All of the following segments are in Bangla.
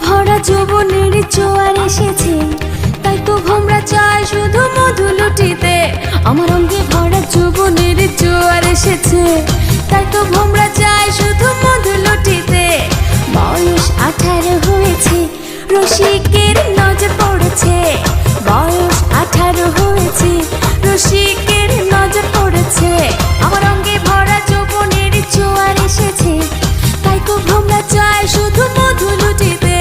ভরা যৌবনের জোয়ার এসেছে, তাই তো ভোমরা চায় শুধু মধু লুটিতে। আমার অঙ্গে ভরা যৌবনের জোয়ার এসেছে, তাই তো ভোমরা চায় শুধু মধু লুটিতে। বয়স 18 হয়েছে, রসিকের নজর পড়েছে। বয়স 18 হয়েছে, রসিকের নজর পড়েছে। আমার অঙ্গে ভরা যৌবনের জোয়ার এসেছে, তাই তো ভোমরা চায় শুধু মধু লুটিতে।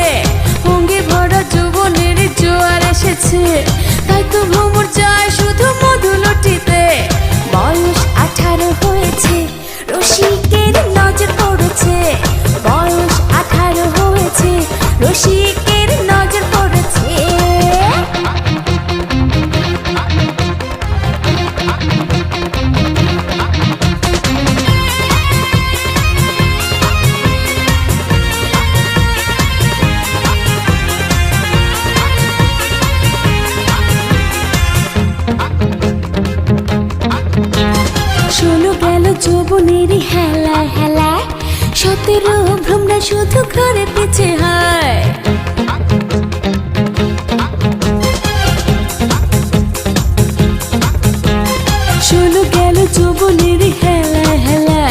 অঙ্গে ভরা যৌবনের জোয়ার এসেছে, তাই তো ভ্রমর চায় শুধু মধু লুটিতে। বয়স 18 হয়েছে, রসিকের নজর পড়েছে। বয়স 18 হয়েছে, রসিকের নজর পড়েছে। শোনো গেল যৌবনের হেলা হেলা, 17 ভ্রমরা শুধু ঘরে পিছে হয়। শোনো গেল যৌবনের হেলা হেলা,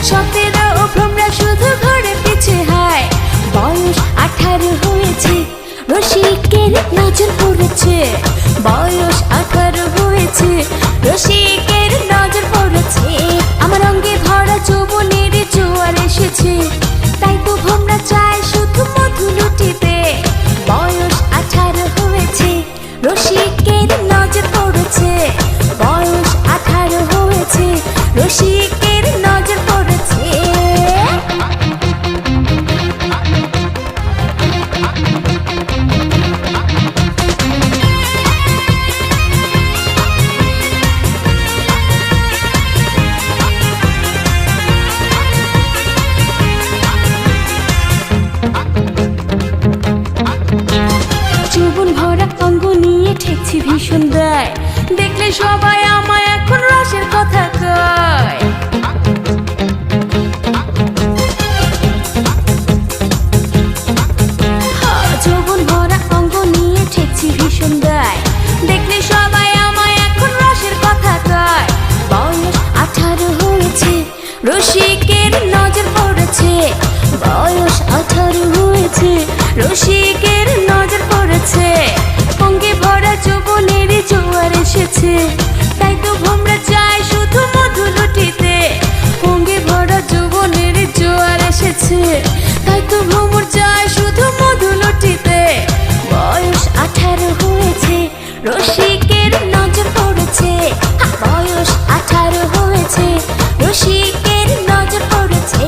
17 ভ্রমরা শুধু ঘরে পিছে হয়। বয়স 18 হয়েছে, রসিকের নজর পড়েছে। বয়স 18 হয়েছে, রসিকের নজর পড়েছে। আমার অঙ্গে ভরা যৌবনের জোয়ার এসেছে, তাই তো ভোমরা চায় শুধু মধু লুটিতে। বয়স 18 হয়েছে, রসিকের নজর পড়েছে। বয়স 18 হয়েছে, রসিকের নজর পড়েছে। যৌবন ভরা অঙ্গ নিয়ে ঠেকছি ভীষণ দায়, দেখলে সবাই আমায় এখন রসের কথা কয়। যৌবন ভরা অঙ্গ নিয়ে ঠেকছি ভীষণ দায়, দেখলে সবাই আমায় এখন রসের কথা কয়। বয়স 18 হয়েছে, রসিকের নজর পড়েছে। বয়স 18 হয়েছে, রসিকের নজর পড়েছে। অঙ্গে ভরা যৌবনের জোয়ার এসেছে, তাই তো ভোমরা চায় শুধু মধু লুটিতে। অঙ্গে ভরা যৌবনের জোয়ার এসেছে, তাই তো ভ্রমর চায় শুধু মধু লুটিতে। বয়স 18 হয়েছে, রসিকের নজর পড়েছে। বয়স 18 হয়েছে, রসিকের নজর পড়েছে।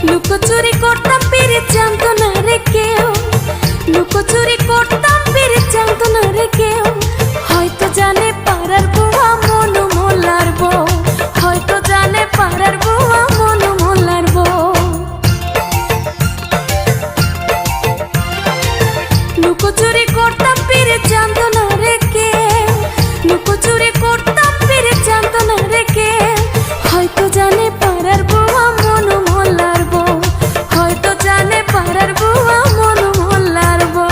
লুকোচুরি করতাম পেরে জানতো না রে কেউ। লুকোচুরি করতাম পেরে জানতো না রে কেউ। হয়তো জানে পাড়ার বুয়া মনু মোল্লার বউ। হয়তো জানে পাড়ার বুয়া মনু মোল্লার বউ। লুকোচুরি করতাম পেরে জানতো না রে কেউ। লুকোচুরি করতাম পেরে জানতো না রে কেউ। হয়তো জানে পাড়ার বুয়া মনু মোল্লার বউ। হয়তো জানে পাড়ার বুয়া মনু মোল্লার বউ।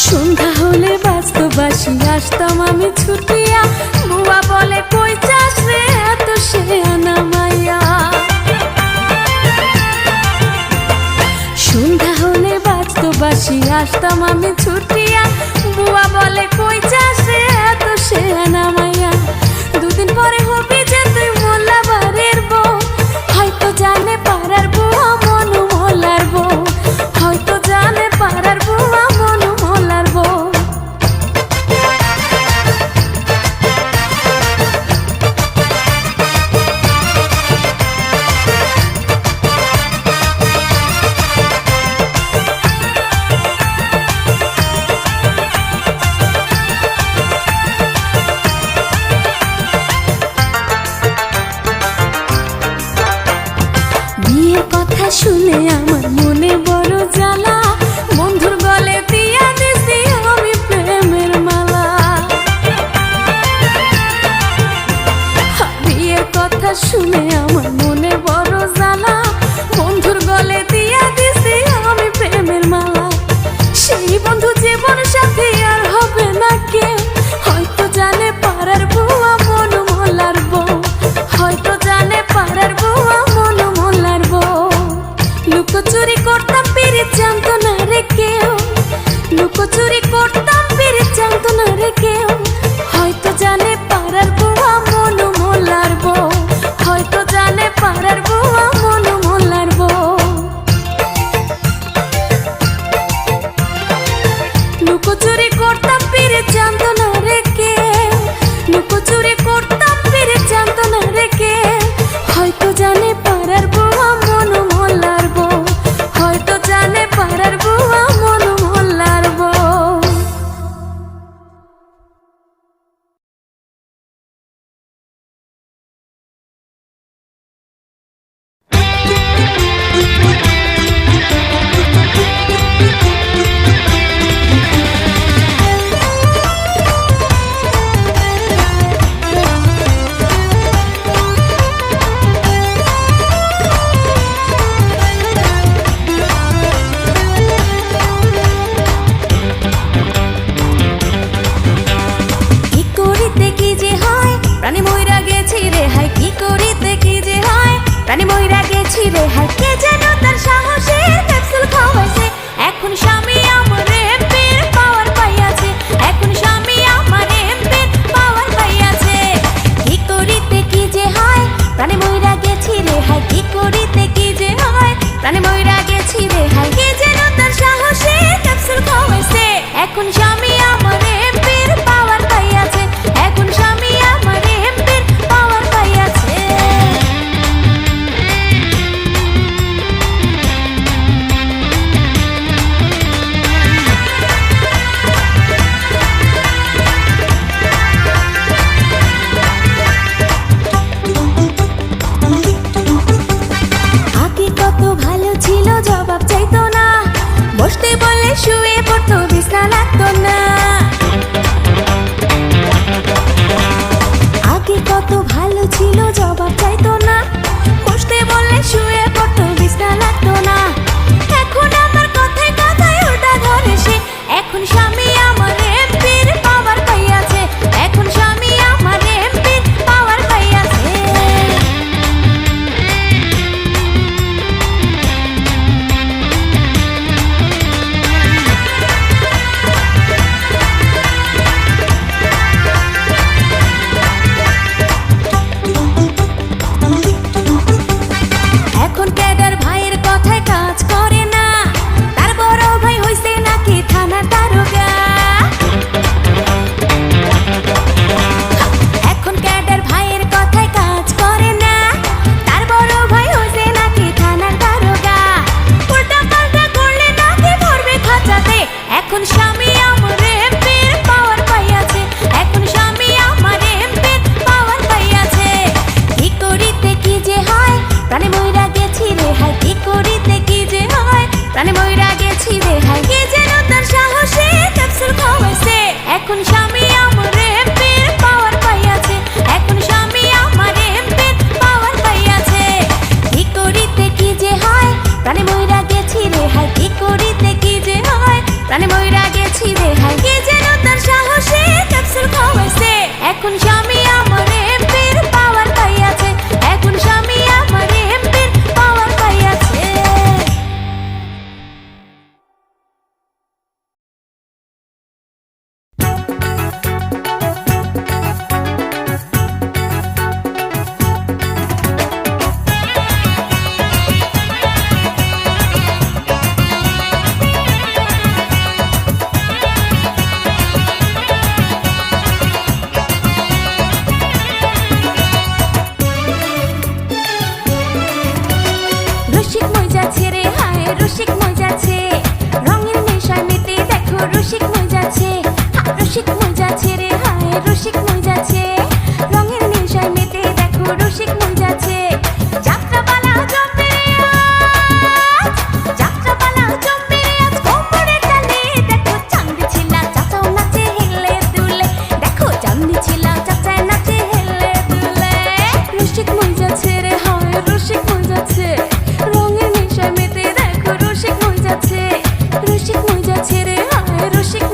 সন্ধ্যা হলে বাস্তবাসী আসতাম আমি ছুটিয়া। বুয়া বলে কই চাস রে এত সে আনা মাইয়া। সন্ধ্যা হলে বাস্তবাসী আসতাম আমি ছুটিয়া। বুয়া বলে কই চাস রে এত সে আনা মাইয়া। দুদিন পরে হোক লুকোচুরি করতাম ফিরে জানতো না রে কেউ, হয়তো জানে পাড়ার বুয়া মনু মোল্লার বউ, হয়তো জানে পাড়ার বুয়া মনু মোল্লার বউ। লুকোচুরি করতাম ফিরে জানতো না রে কেউ, লুকোচুরি করতাম ফিরে জানতো না রে কেউ, হয়তো জানে পাড়ার বুয়া মনু মোল্লার বউ, হয়তো জানে পাড়ার বুয়া মনু মোল্লার বউ। প্রাণী মইরা গেছি রে হাই, কি করিতে কি যে হয়, প্রাণী মইরা গেছি রে হাই, কে যেন তার সাহসের ক্যাপসুল খাওয়াইছে, এখন স্বামী আমার এমপির পাওয়ার পাইয়াছে, এখন স্বামী আমার এমপির পাওয়ার পাইয়াছে। কি করিতে কি যে হয়, প্রাণী মইরা গেছি রে হাই, কি করিতে কি যে হয়, প্রাণী মইরা গেছি রে হাই, কে যেন তার সাহসের ক্যাপসুল খাওয়াইছে, এখন স্বামী আমার এমপির পাওয়ার পাইয়াছে, এখন স্বামী আমার এমপির পাওয়ার পাইয়াছে। আগে কত ভালো ছিল, জবাব চাইতো না, বসতে বলে শুয়ে পড়তো, বিছনা লাগতো না। আগে কত ভালো ছিল, জবাব চাইতো না, বসতে বললে শুয়ে পড়তো, বিছনা লাগতো না। এখন আমার কথায় কথায় ওটা ধরে সে, এখন স্বামী আমার এমপির পাওয়ার পাইয়াছে, এখন স্বামী আমার এমপির পাওয়ার পাইয়াছে। এখন ক্যাডার ভাইয়ের কথায় কাজ করে না, তার বড় ভাই হইছে নাকি থানার দারোগা। এখন ক্যাডার ভাইয়ের কথায় কাজ করে না, তার বড় ভাই হইছে নাকি থানার দারোগা। উল্টা পাল্টা করলে নাকি পড়বে খাঁচাতে, এখন স্বামী আমার এমপির পাওয়ার পাইয়াছে, এখন স্বামী আমার এমপির পাওয়ার পাইয়াছে। কি করিতে কি যে হয়, প্রাণী মইরা গেছি রে হাই, কি করিতে কি যে হয়, প্রাণী মইরা গেছি রে হাই, কে যেন তার সাহসে ক্যাপসুল খাওয়াইছে, এখন স্বামী আমার এমপির পাওয়ার পাইয়াছে, এখন স্বামী আমার এমপির পাওয়ার পাইয়াছে। কি করিতে কি যে হয়, প্রাণী মইরা গেছি রে হাই, কি করিতে কি যে হয়, প্রাণী মইরা গেছি রে হাই, কে যেন তার সাহসে ক্যাপসুল খাওয়াইছে, এখন স্বামী আমার এমপির পাওয়ার পাইয়াছে, এখন স্বামী আমার এমপির পাওয়ার পাইয়াছে। রসিক মজাছে রে হায়, রসিক মজাছে, রঙের নেশায় মেতে দেখো রসিক মজাছে, রসিক মজাছে রে হায়, রসিক মজাছে, রঙের নেশায় মেতে দেখো রসিক মজাছে। যাত্রা পালা জমবে আজ, যাত্রা পালা জমবে আজ, কোমরের তালে দেখো চাঁদ ছিলা চাচাও নাচে হেলে দুলে, দেখো চাঁদ ছিলা চাচায় নাচে হেলে দুলে। রসিক মজাছে রে হায়, রসিক মজাছে, রঙের নেশায় মেতে দেখো রসিক মজাছে, রসিক মজাছে রে হায়, রসিক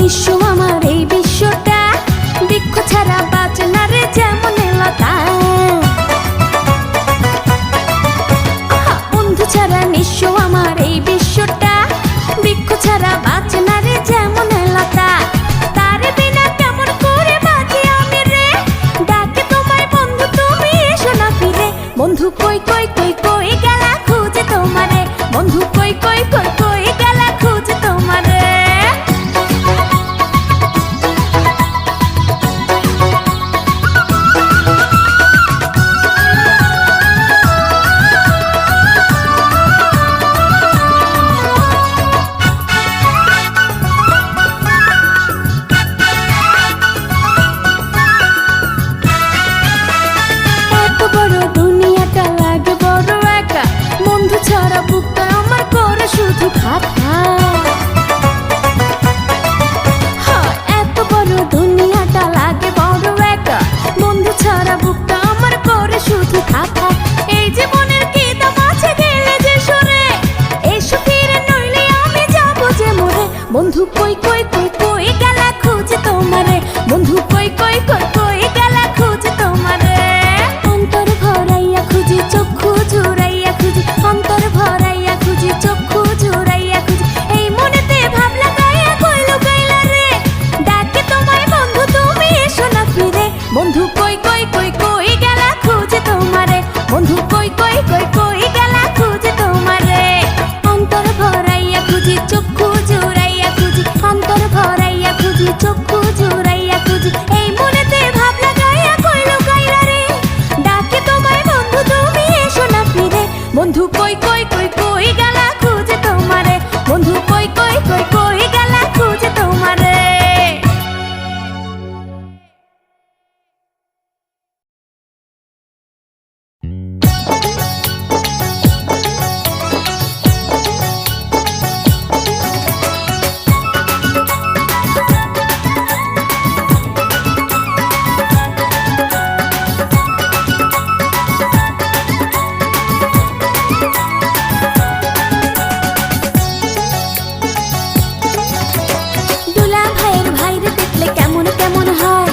নিঃস্ব আমার এই বিশ্বটা, বৃক্ষ ছাড়া বাঁচে না রে যেমন লতা। বন্ধু ছাড়া নিঃস্ব আমার এই বিশ্বটা, বৃক্ষ ছাড়া বাঁচে না রে যেমন লতা। তার বিনা কেমন করে বাঁচি আমি রে, ডাকে তোমায় বন্ধু তুমি এসো না ফিরে। বন্ধু কই কই কই কই গেলা খুঁজে তোমারে, বন্ধু কই কই কই কই গেলা খুঁজে তোমারে। এত বড় দুনিয়াটা লাগে বড় একা, বন্ধু ছাড়া বুকটা আমার করে শুধু খাতা। এত বড় দুনিয়াটা লাগে বড় একা, বন্ধু ছাড়া বুকটা আমার করে শুধু খাতা। এই জীবনের কি দাম আছে গেলে যে সরে, এসো ফিরে নইলে আমি যাবো যে মরে। বন্ধু কই কই কই কই গেলা খুঁজে তোমারে, বন্ধু কই কই কই কই গেলা খুঁজে তোমারে। অন্তর ভরাইয়া খুঁজি চক্ষু জুড়াইয়া খুঁজি, অন্তর ভরাইয়া খুঁজি চক্ষু জুড়াইয়া খুঁজি। এই মনেতে ভাব লাগাইয়া কই লুকাইলা রে, ডাকে তোমায় বন্ধু তুমি এসো না ফিরে। বন্ধু কই কই কই কই গেলা খুঁজে তোমারে, বন্ধু কই কই কই কই গেলা খুঁজে তোমারে। অন্তর ভরাইয়া খুঁজি চক্ষু জুড়াইয়া খুঁজি, অন্তর ভরাইয়া খুঁজি চক্ষু জুড়াইয়া খুঁজি। এই মনেতে ভাব লাগাইয়া কই লুকাইলা রে, ডাকে তোমায় বন্ধু তুমি এসো না ফিরে। বন্ধু কই কই কই কই গেলা খুঁজে তোমারে, বন্ধু কই কই কই কই গেলা খুঁজে তোমারে। দুলা ভাইয়ের ভাইরে দেখলে কেমন কেমন হয়,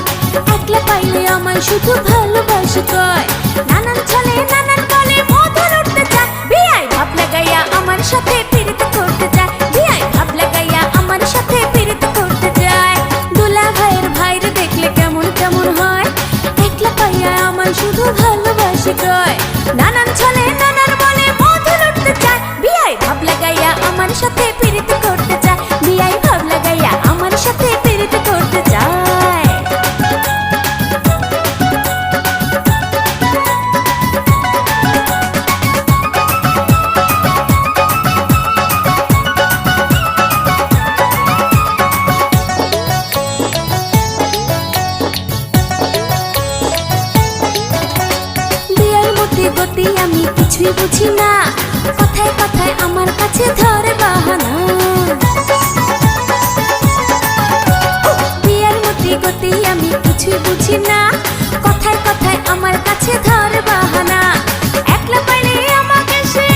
একলা পাইলে আমায় শুধু ভালোবাসে কয়। নানান ছলে নানান বলে মধুর উঠতে চায়, বিয়াই ভাব লাগাইয়া আমার সাথে ফিরতে করতে চায়, বিয়াই ভাব লাগাইয়া আমার সাথে ফিরতে করতে চায়। দুলা ভাইয়ের ভাইরে দেখলে কেমন কেমন হয়, একলা পাইয়া আমায় শুধু ভালোবাসে কয়। নানান ছলে নানান বলে মধুর উঠতে চায়, বিয়াই ভাব লাগাইয়া আমার সাথে ফিরতে করতে চায়, বিয়াই ভাব লাগাইয়া আমার সাথে ফিরতে করতে চায়। বিয়ার মধ্যে গতি আমি কিছুই বুঝি না, কথায় কথায় আমার কাছে ধরে বাহানা। বিয়ার মধ্যে গতি আমি কিছুই বুঝি না, কথায় কথায় আমার কাছে ধরে বাহানা। একলা পাইলে আমাকে সে,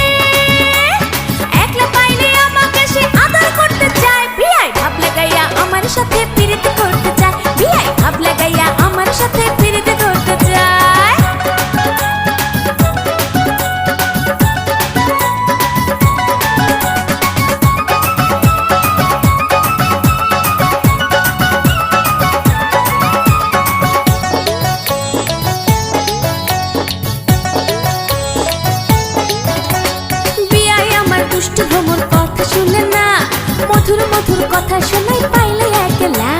একলা পাইলে আমাকে সে আদর করতে চায়, বিয়াই ভাব লাগাইয়া আমার সাথে ফিরতে করতে চায়, বিয়াই ভাব লাগাইয়া আমার সাথে ফিরতে করতে চায়। বিয়াই আমার দুষ্টু ভ্রমর কথা শুনে না, মধুর মধুর কথা শোনাই পাইলে একলা।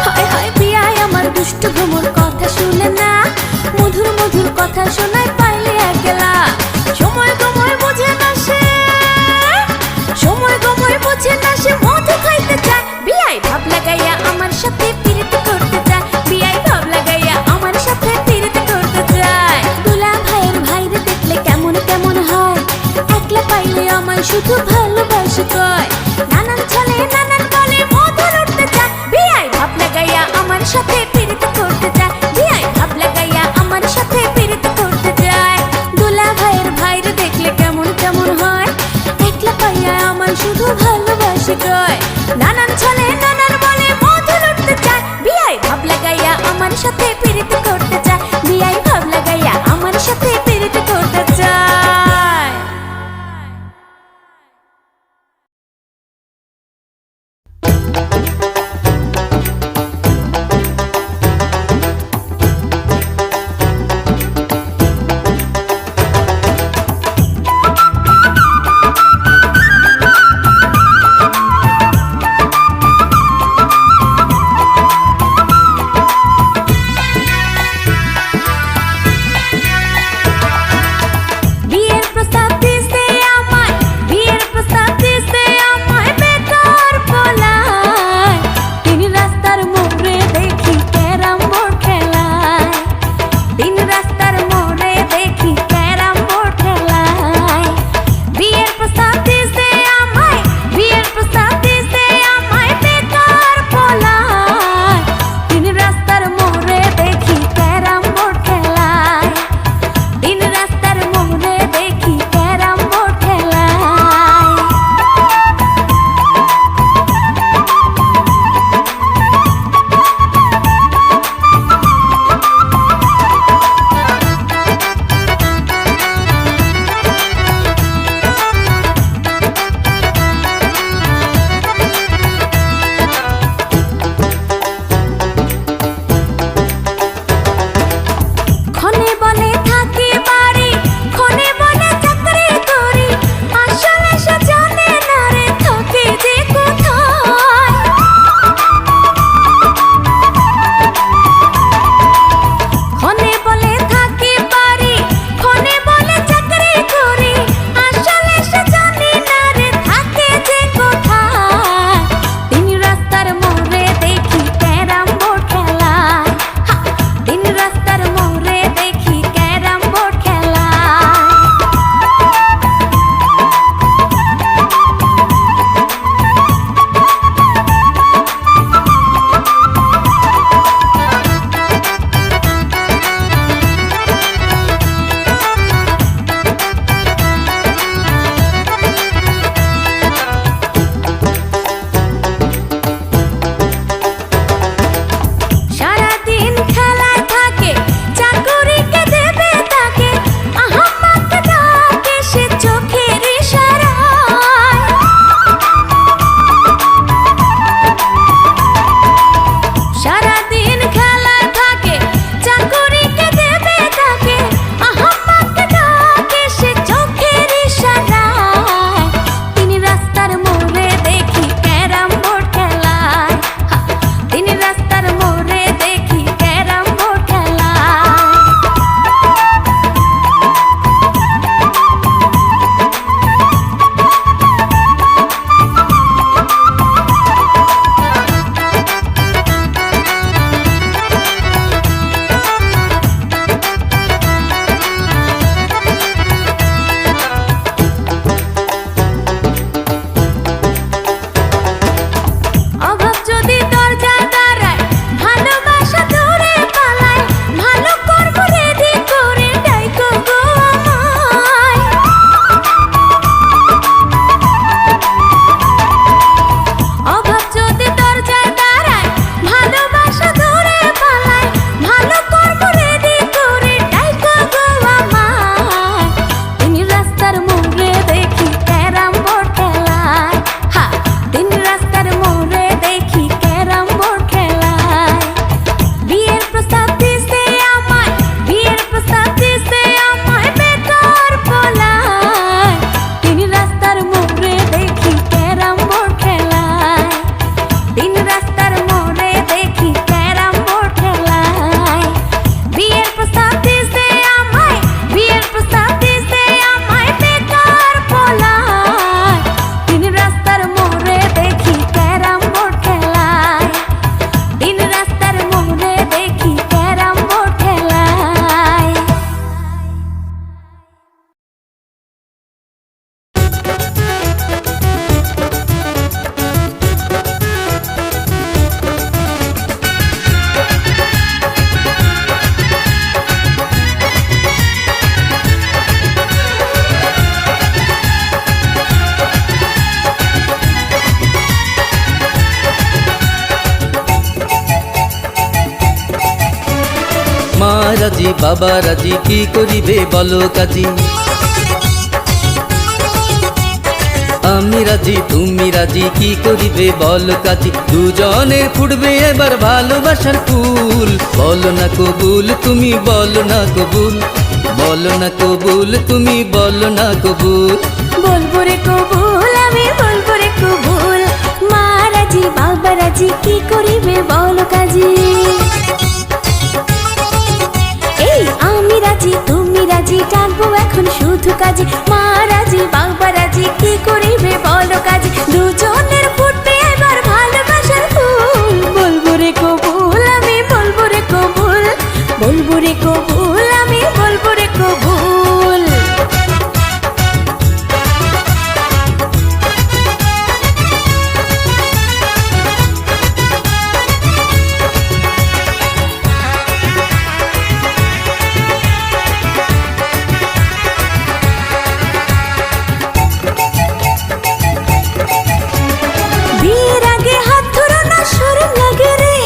হায় হায় বিয়াই আমার দুষ্টু ভ্রমর কথা শুনে না, মধুর মধুর কথা শোনাই পাইলে একলা। সময় গময় বোঝে না সে, সময় গময় বোঝে না সে মধু খাইতে চায়, বিয়াই ভাব লাগাইয়া আমার সাথে ফিরতে করতে চায়, বিয়াই ভাব লাগাইয়া আমার সাথে ফিরতে করতে চায়। দুলা ভাইয়ের ভাইরে দেখলে কেমন কেমন হয়, একলা পাইলে আমায় শুধু ভালোবাসে কয়। নানান ছলে নানান বলে মধুর উঠতে চায়, বিয়াই ভাব লাগাইয়া আমার সাথে ফিরতে করতে চায়, বিয়াই ভাব লাগাইয়া আমার সাথে ফিরতে করতে চায়। দুলা ভাইয়ের ভাইরে দেখলে কেমন কেমন হয়, একলা পাইয়া আমায় শুধু ভালোবাসে। রসিকয় নানান ছলে নানান বলে মধু লুটতে চায় বিয়াই ভাব লাগাইয়া আমার সাথে পীড়িত করতে চায় বিয়াই ভাব লাগাইয়া আমার সাথে পীড়িত করতে চায় রাজি বাবা রাজি কি করিবে বলো কাজী। আমি রাজি তুমি রাজি কি করিবে বল কাজী। দুজনে ফুটবে এবার ভালোবাসার ফুল। বলো না কবুল তুমি বলো না কবুল, বলো না কবুল তুমি বলো না কবুল। বলবো রে কবুল আমি বলবো রে কবুল। মা রাজি বাবা রাজি কি করিবে বলো কাজী। এই আমি রাজি তুমি রাজি টানবো এখন শুধু কাজী। মা রাজি বাবা রাজি কি করিবে বলো কাজী। দুজনের ফুটবে এবার ভালোবাসার ফুল। বলবো রে কবুল আমি বলবো রে কবুল, বলবো রে কবুল আমি বলবো রে কবুল। বিয়ের আগে হাত ধরো না শরম লাগে রে,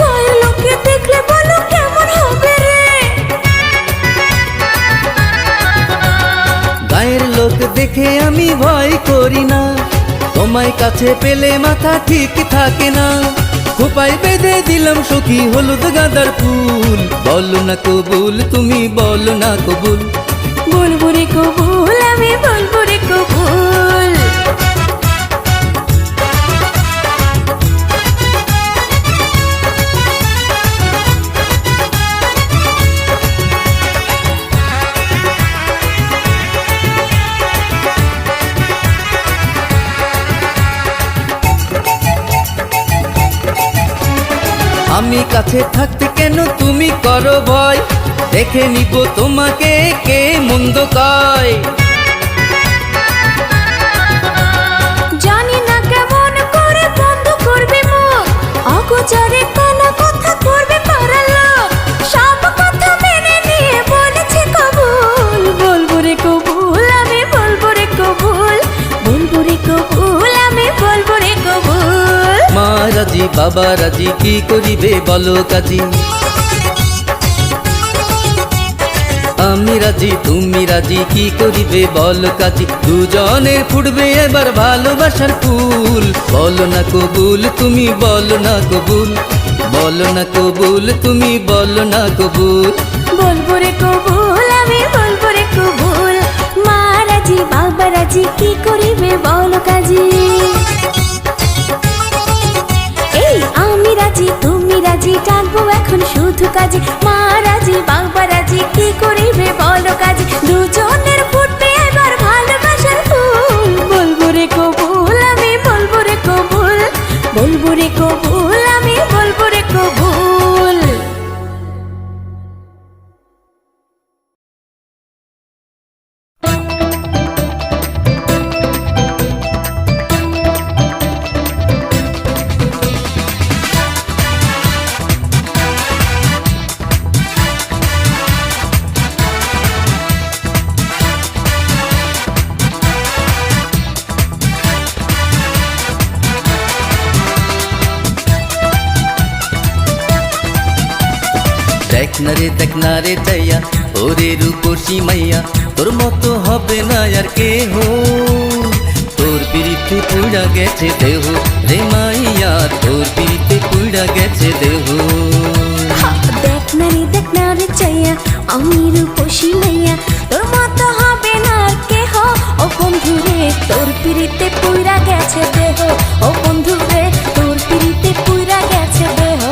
গায়ের লোকে দেখলে বলো কেমন হবে রে। গায়ের লোক দেখে আমি ভয় করি না, তোমায় কাছে পেলে মাথা ঠিক থাকে না। খোপায় বেঁধে দিলাম সখী হলুদ গাঁদার ফুল। বলো না কবুল তুমি বলো না কবুল। বলবো রে কবুল আমি বলবো রে কবুল। আমি কাছে থাকতে কেন তুমি করো ভয়, দেখে নিব তোমাকে কে মন্দ কয়। জানি না কেমন করে বন্ধ করবে মুখ, অগোচরে কোনো কথা করবে পাড়ার লোক। সব কথা মেনে নিয়ে বলেছে কবুল। বলবো রে কবুল আমি বলবো রে কবুল, বলবো রে কবুল আমি বলবো রে কবুল। মা রাজি বাবা রাজি কি করিবে বলো কাজী। আমি রাজি তুমি রাজি কি করিবে বল কাজী। দুজনে ফুটবে এবার ভালোবাসার ফুল। বলো না কবুল তুমি বলো না কবুল, বলো না কবুল তুমি বলো না কবুল। বলবো রে কবুল আমি বলবো রে কবুল। মা রাজি বাবা রাজি কি করিবে বলো কাজী। এই আমি রাজি তুমি রাজি টানবো এখন শুধু কাজী। মা রাজি বাবা রাজি কি করিবে বলো কাজী। দুজনের ফুটবে এবার ভালোবাসার ফুল। বলবো রে কবুল আমি বলবো রে কবুল, বলবো রে কবুল আমি বলবো রে কবুল। দেখ না রে চাইয়া ওরে রূপসী মাইয়া, তোর মতো হবে না আর কেহ। তোর পিড়িতে পুড়া গেছে দেহ রে মাইয়া, তোর পিড়িতে পুড়া গেছে দেহ। দেখ না রে চাইয়া আমি রূপসী মাইয়া, তোর মতো হবে না আর কেহ। ও বন্ধু রে তোর পিড়িতে পুইরা গেছে দেহ, ও বন্ধু রে তোর পিড়িতে পুইরা গেছে দেহ।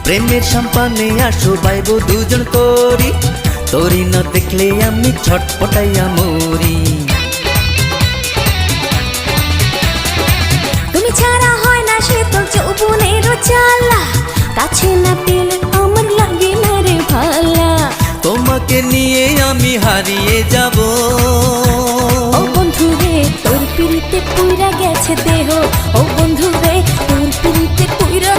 প্রেমের সম্পানে আসো বাইব দুজন করি, তোরি না দেখলে আমি ছটপটাইয়া মরি। তুমি ছাড়া হয় না সে তো যৌবনের চালা, কাছে না পেলে আমার লাগে না রে ভালা। তোমাকে নিয়ে আমি হারিয়ে যাব। ও বন্ধু রে তোর পিড়িতে পুইরা গেছে দেহ, ও বন্ধু রে তোর পিড়িতে পুইরা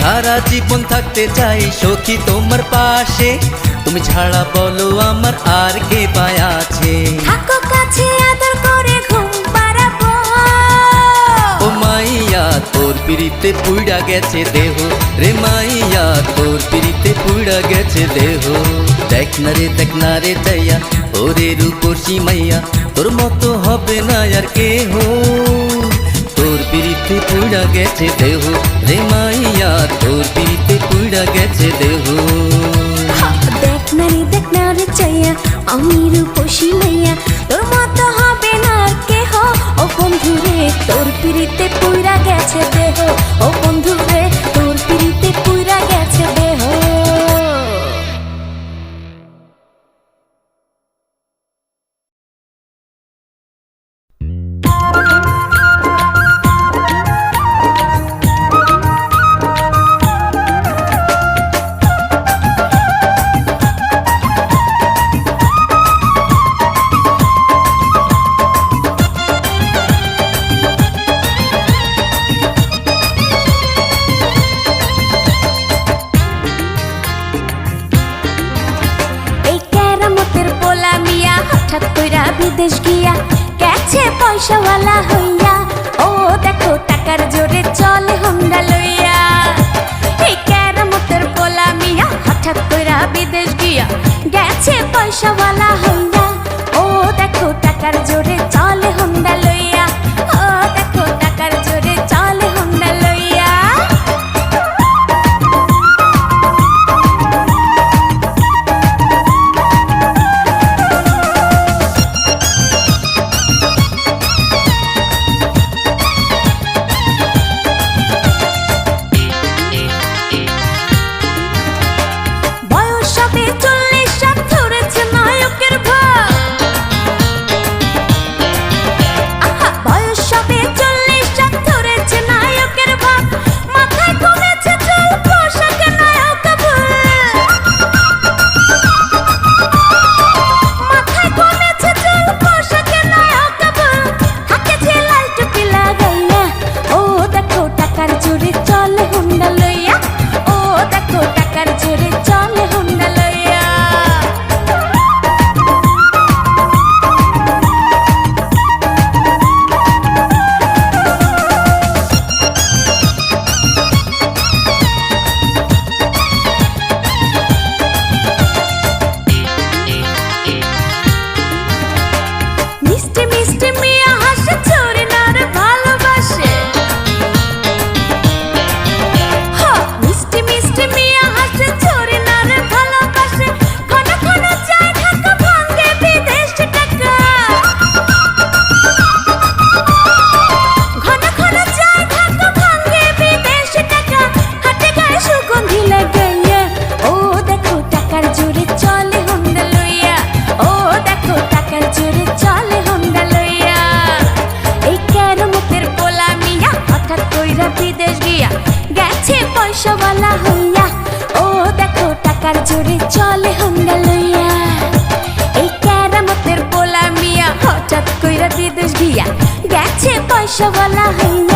সারা জীবন থাকতে চাই সখী তোমার পাশে, তুমি ছাড়া বলো আমার আর কে পায় আছে। থাকো কাছে আদর করে ঘুম পাড়াবো। ও মাইয়া তোর পিড়িতে পুইড়া গেছে দেহ, রে মাইয়া তোর পিড়িতে পুইড়া গেছে দেহ। দেখ না রে চাইয়া ওরে রূপসী মাইয়া, তোর মতো হবে না আর কেহ। তোর পিড়িতে পুইড়া গেছে দেহ, রে মাইয়া তোর পিড়িতে পুইড়া গেছে দেহ। দেখ না রে চাইয়া আমি রূপসী মাইয়া, তোর মতো হবে না আর কেহ। ও বন্ধু রে তোর পিড়িতে পুইরা গেছে দেহ, ও বন্ধু রে তোর পিড়িতে পুইরা গেছে দেহ। হঠাৎ কইরা বিদেশ গিয়া গেছে পয়সাওয়ালা হইয়া। ও দেখো টাকার জোরে চলে হোন্ডা লইয়া। এই কেরামতের পোলা মিয়া হঠাৎ কইরা বিদেশ গিয়া গেছে পয়সাওয়ালা হইয়া। ও দেখো টাকার জোরে চলে হোন্ডা লইয়া। ও দেখো টাকার জোরে চলে হোন্ডা লইয়া। পয়সাওয়ালা হইয়া। ও দেখো টাকার জোরে চলে হোন্ডা লইয়া। এই কেরামতের পোলা মিয়া হঠাৎ কইরা বিদেশ গিয়া গেছে পয়সাওয়ালা হইয়া।